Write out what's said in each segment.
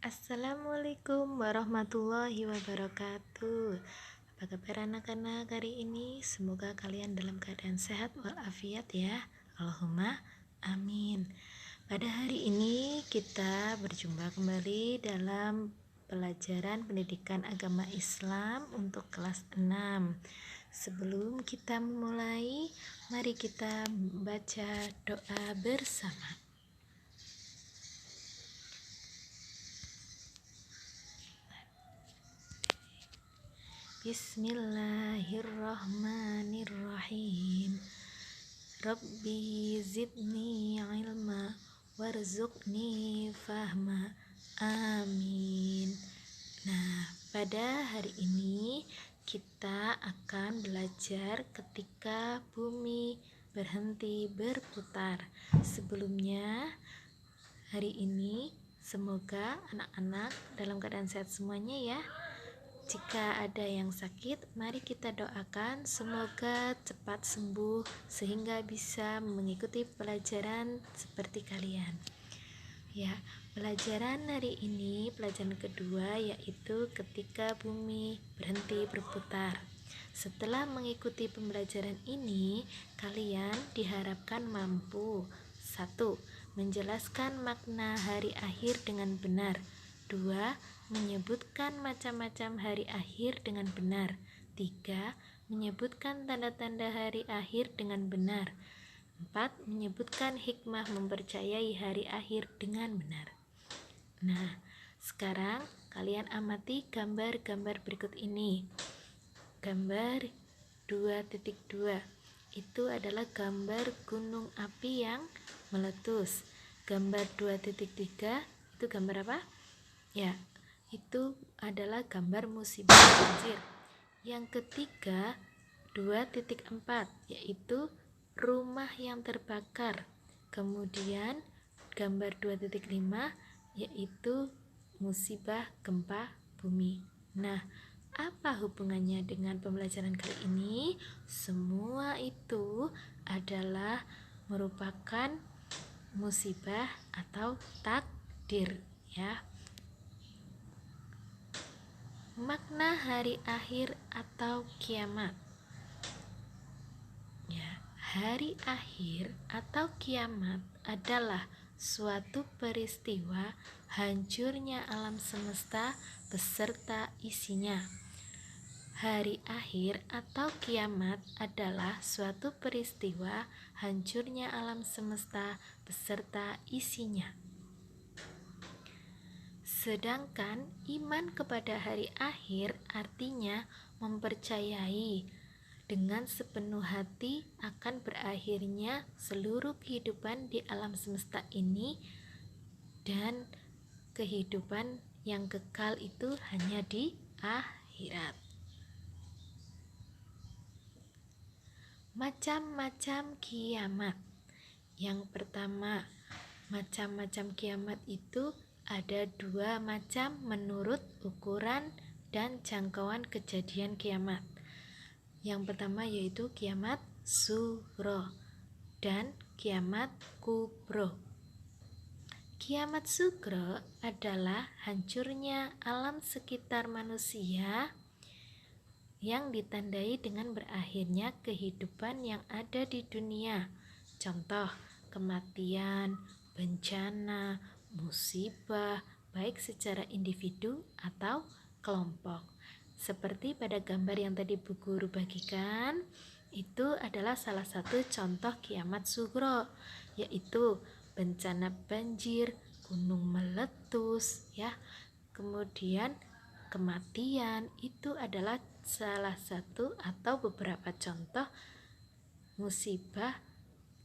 Assalamualaikum warahmatullahi wabarakatuh. Apa kabar anak-anak hari ini? Semoga kalian dalam keadaan sehat walafiat ya. Allahumma amin. Pada hari ini kita berjumpa kembali dalam pelajaran pendidikan agama Islam untuk kelas 6. Sebelum kita memulai, mari kita baca doa bersama. Bismillahirrahmanirrahim. Rabbi zidni ilma warzuqni fahma. Amin. Nah, pada hari ini kita akan belajar ketika bumi berhenti berputar. Sebelumnya, hari ini semoga anak-anak dalam keadaan sehat semuanya ya. Jika ada yang sakit, mari kita doakan semoga cepat sembuh sehingga bisa mengikuti pelajaran seperti kalian. Ya, pelajaran hari ini pelajaran kedua yaitu ketika bumi berhenti berputar. Setelah mengikuti pembelajaran ini, kalian diharapkan mampu 1. Menjelaskan makna hari akhir dengan benar. 2. Menyebutkan macam-macam hari akhir dengan benar. 3. Menyebutkan tanda-tanda hari akhir dengan benar. 4. Menyebutkan hikmah mempercayai hari akhir dengan benar. Nah, sekarang kalian amati gambar-gambar berikut ini. Gambar 2.2 itu adalah gambar gunung api yang meletus. Gambar 2.3 itu gambar apa? Ya, itu adalah gambar musibah banjir. Yang ketiga 2.4 yaitu rumah yang terbakar. Kemudian gambar 2.5 yaitu musibah gempa bumi. Nah, apa hubungannya dengan pembelajaran kali ini? Semua itu adalah merupakan musibah atau takdir ya. Makna hari akhir atau kiamat. Ya, hari akhir atau kiamat adalah suatu peristiwa hancurnya alam semesta beserta isinya. Hari akhir atau kiamat adalah suatu peristiwa hancurnya alam semesta beserta isinya. Sedangkan iman kepada hari akhir artinya mempercayai dengan sepenuh hati akan berakhirnya seluruh kehidupan di alam semesta ini dan kehidupan yang kekal itu hanya di akhirat. Macam-macam kiamat. Yang pertama, macam-macam kiamat itu ada 2 macam menurut ukuran dan jangkauan kejadian kiamat. Yang pertama yaitu kiamat sugro dan kiamat kubro. Kiamat sugro adalah hancurnya alam sekitar manusia yang ditandai dengan berakhirnya kehidupan yang ada di dunia. Contoh, kematian, bencana, musibah, baik secara individu atau kelompok. Seperti pada gambar yang tadi Bu Guru bagikan, itu adalah salah satu contoh kiamat sugro, yaitu bencana banjir, gunung meletus, ya. Kemudian kematian itu adalah salah satu atau beberapa contoh musibah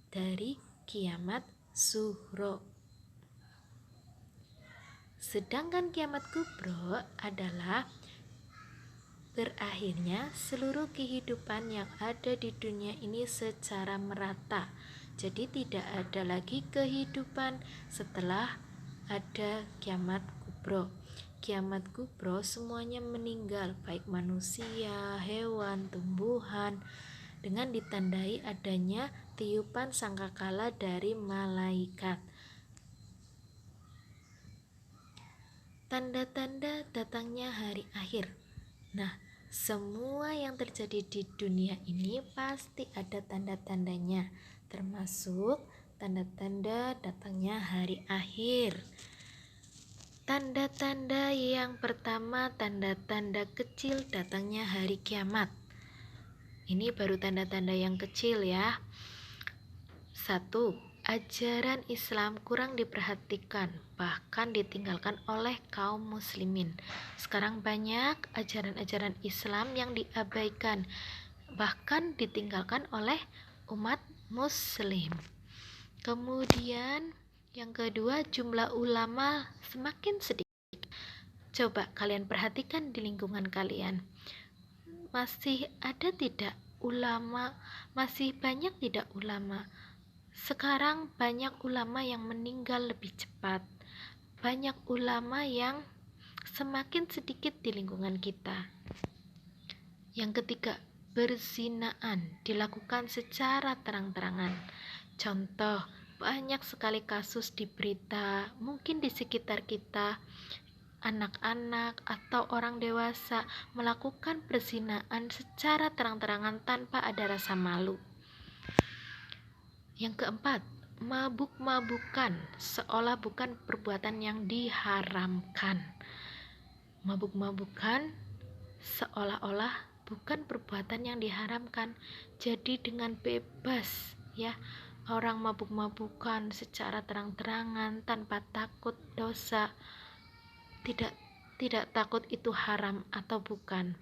dari kiamat sugro. Sedangkan kiamat kubro adalah berakhirnya seluruh kehidupan yang ada di dunia ini secara merata. Jadi tidak ada lagi kehidupan setelah ada kiamat kubro. Kiamat kubro semuanya meninggal, baik manusia, hewan, tumbuhan, dengan ditandai adanya tiupan sangkakala dari malaikat. tanda-tanda datangnya hari akhir. Nah, semua yang terjadi di dunia ini pasti ada tanda-tandanya, termasuk tanda-tanda datangnya hari akhir. Tanda-tanda yang pertama, tanda-tanda kecil datangnya hari kiamat. Ini baru tanda-tanda yang kecil ya. 1. Ajaran Islam kurang diperhatikan, bahkan ditinggalkan oleh kaum muslimin. Sekarang banyak ajaran-ajaran Islam yang diabaikan, bahkan ditinggalkan oleh umat muslim. Kemudian yang kedua, jumlah ulama semakin sedikit. Coba kalian perhatikan di lingkungan kalian. Masih ada tidak ulama? Masih banyak tidak ulama? Sekarang banyak ulama yang meninggal lebih cepat. Banyak ulama yang semakin sedikit di lingkungan kita. Yang ketiga, perzinaan dilakukan secara terang-terangan. Contoh, banyak sekali kasus di berita, mungkin di sekitar kita, anak-anak atau orang dewasa melakukan perzinaan secara terang-terangan tanpa ada rasa malu. Yang keempat, mabuk-mabukan seolah bukan perbuatan yang diharamkan. Mabuk-mabukan seolah-olah bukan perbuatan yang diharamkan. Jadi dengan bebas ya, orang mabuk-mabukan secara terang-terangan tanpa takut dosa. Tidak takut itu haram atau bukan.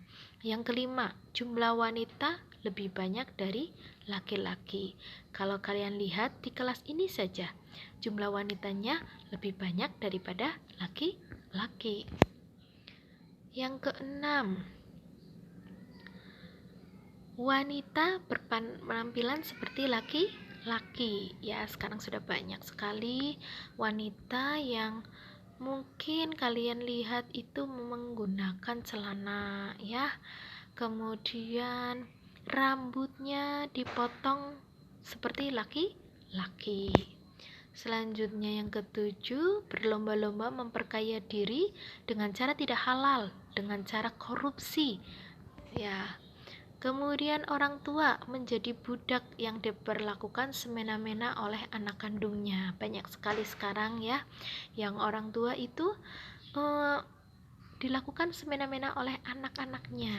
Yang kelima, jumlah wanita lebih banyak dari laki-laki. Kalau kalian lihat di kelas ini saja, jumlah wanitanya lebih banyak daripada laki-laki. Yang keenam, wanita berpenampilan seperti laki-laki. Ya, sekarang sudah banyak sekali wanita yang mungkin kalian lihat itu menggunakan celana ya. Kemudian rambutnya dipotong seperti laki-laki. Selanjutnya yang ketujuh, berlomba-lomba memperkaya diri dengan cara tidak halal, dengan cara korupsi. Ya. Kemudian orang tua menjadi budak yang diperlakukan semena-mena oleh anak kandungnya. Banyak sekali sekarang ya, yang orang tua itu dilakukan semena-mena oleh anak-anaknya.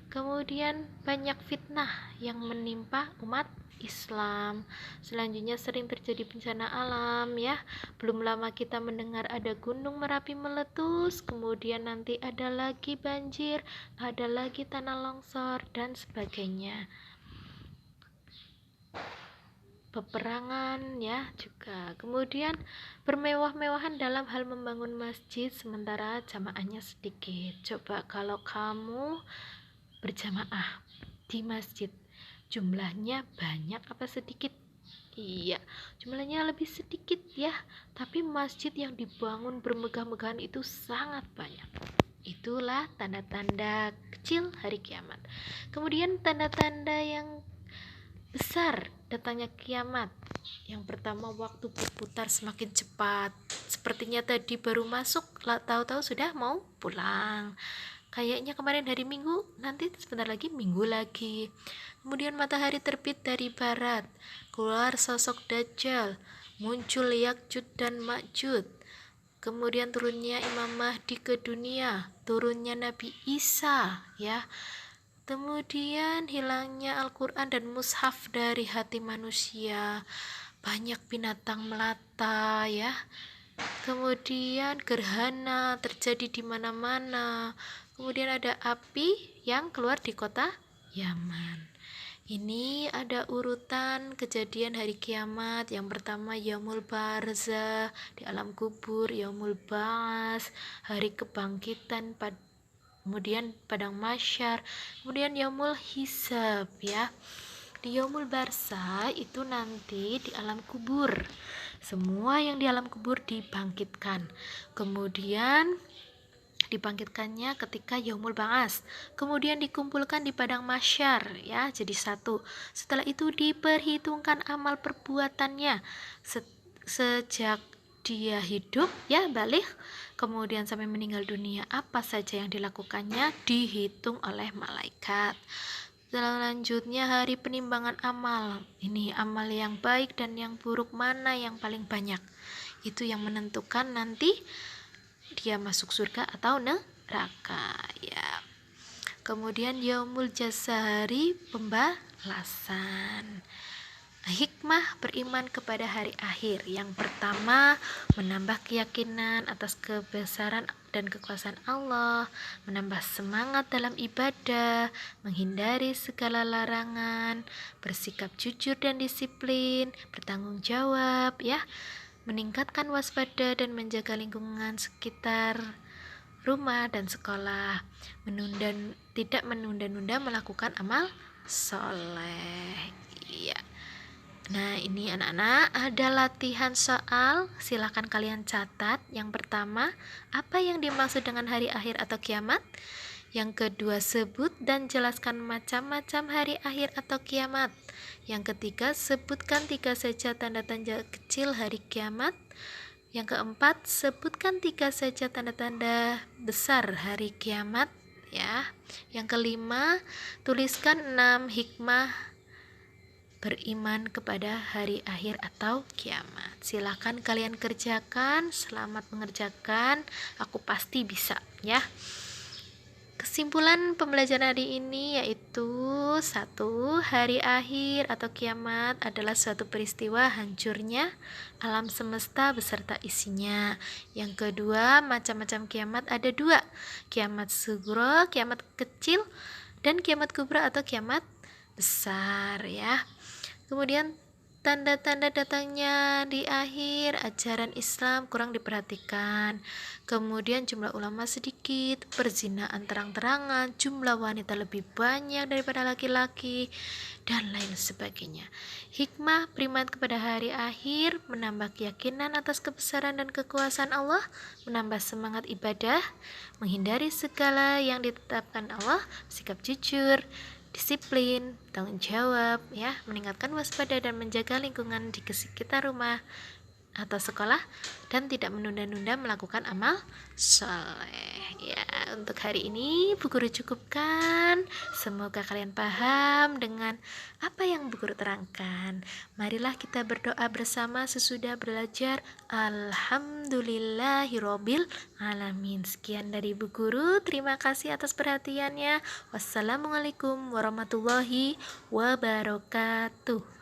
Kemudian banyak fitnah yang menimpa umat Islam. Selanjutnya sering terjadi bencana alam ya. Belum lama kita mendengar ada gunung Merapi meletus, kemudian nanti ada lagi banjir, ada lagi tanah longsor dan sebagainya. Peperangan ya juga. Kemudian bermewah-mewahan dalam hal membangun masjid sementara jamaahnya sedikit. Coba kalau kamu berjamaah di masjid, jumlahnya banyak apa sedikit? Iya, jumlahnya lebih sedikit ya, tapi masjid yang dibangun bermegah-megahan itu sangat banyak. Itulah tanda-tanda kecil hari kiamat. Kemudian tanda-tanda yang besar datangnya kiamat. Yang pertama, waktu berputar semakin cepat. Sepertinya tadi baru masuk, tahu-tahu sudah mau pulang. Kayaknya kemarin hari Minggu, nanti sebentar lagi Minggu lagi. Kemudian matahari terbit dari barat, keluar sosok Dajjal, muncul Yakjud dan Makjud. Kemudian turunnya Imam Mahdi ke dunia, turunnya Nabi Isa ya. Kemudian hilangnya Al-Quran dan mushaf dari hati manusia. Banyak binatang melata ya. Kemudian gerhana terjadi di mana-mana. Kemudian ada api yang keluar di kota Yaman. Ini ada urutan kejadian hari kiamat. Yang pertama yaumul barzah di alam kubur, yaumul ba'ats, hari kebangkitan, kemudian padang mahsyar, kemudian yaumul hisab ya. Di yaumul barzah itu nanti di alam kubur, semua yang di alam kubur dibangkitkan. Kemudian dibangkitkannya ketika yaumul ba'ats, kemudian dikumpulkan di padang mahsyar ya, jadi satu. Setelah itu diperhitungkan amal perbuatannya sejak dia hidup ya balik, kemudian sampai meninggal dunia, apa saja yang dilakukannya dihitung oleh malaikat. Selanjutnya hari penimbangan amal. Ini amal yang baik dan yang buruk mana yang paling banyak. Itu yang menentukan nanti dia masuk surga atau neraka ya. Kemudian yaumul jasa, hari pembalasan. Hikmah beriman kepada hari akhir. Yang pertama, menambah keyakinan atas kebesaran dan kekuasaan Allah, menambah semangat dalam ibadah, menghindari segala larangan, bersikap jujur dan disiplin, bertanggung jawab ya, meningkatkan waspada dan menjaga lingkungan sekitar rumah dan sekolah, tidak menunda-nunda melakukan amal soleh. Iya. Nah, ini anak-anak ada latihan soal, silakan kalian catat. Yang pertama, apa yang dimaksud dengan hari akhir atau kiamat? Yang kedua, sebut dan jelaskan macam-macam hari akhir atau kiamat. Yang ketiga, sebutkan 3 saja tanda-tanda kecil hari kiamat. Yang keempat, sebutkan 3 saja tanda-tanda besar hari kiamat ya. Yang kelima, tuliskan 6 hikmah beriman kepada hari akhir atau kiamat. Silakan kalian kerjakan, selamat mengerjakan, aku pasti bisa ya. Kesimpulan pembelajaran hari ini yaitu 1. Hari akhir atau kiamat adalah suatu peristiwa hancurnya alam semesta beserta isinya. Yang kedua, macam-macam kiamat ada 2, kiamat sughra, kiamat kecil, dan kiamat kubra atau kiamat besar ya. Kemudian tanda-tanda datangnya di akhir ajaran Islam kurang diperhatikan. Kemudian jumlah ulama sedikit, perzinahan terang-terangan, jumlah wanita lebih banyak daripada laki-laki, dan lain sebagainya. Hikmah beriman kepada hari akhir, menambah keyakinan atas kebesaran dan kekuasaan Allah, menambah semangat ibadah, menghindari segala yang ditetapkan Allah, sikap jujur, disiplin, tanggung jawab ya, meningkatkan waspada dan menjaga lingkungan di sekitar rumah atau sekolah, dan tidak menunda-nunda melakukan amal soleh ya. Untuk hari ini Bu Guru cukupkan, semoga kalian paham dengan apa yang Bu Guru terangkan. Marilah kita berdoa bersama sesudah belajar. Alhamdulillahirobbil alamin. Sekian dari Bu Guru, terima kasih atas perhatiannya. Wassalamualaikum warahmatullahi wabarakatuh.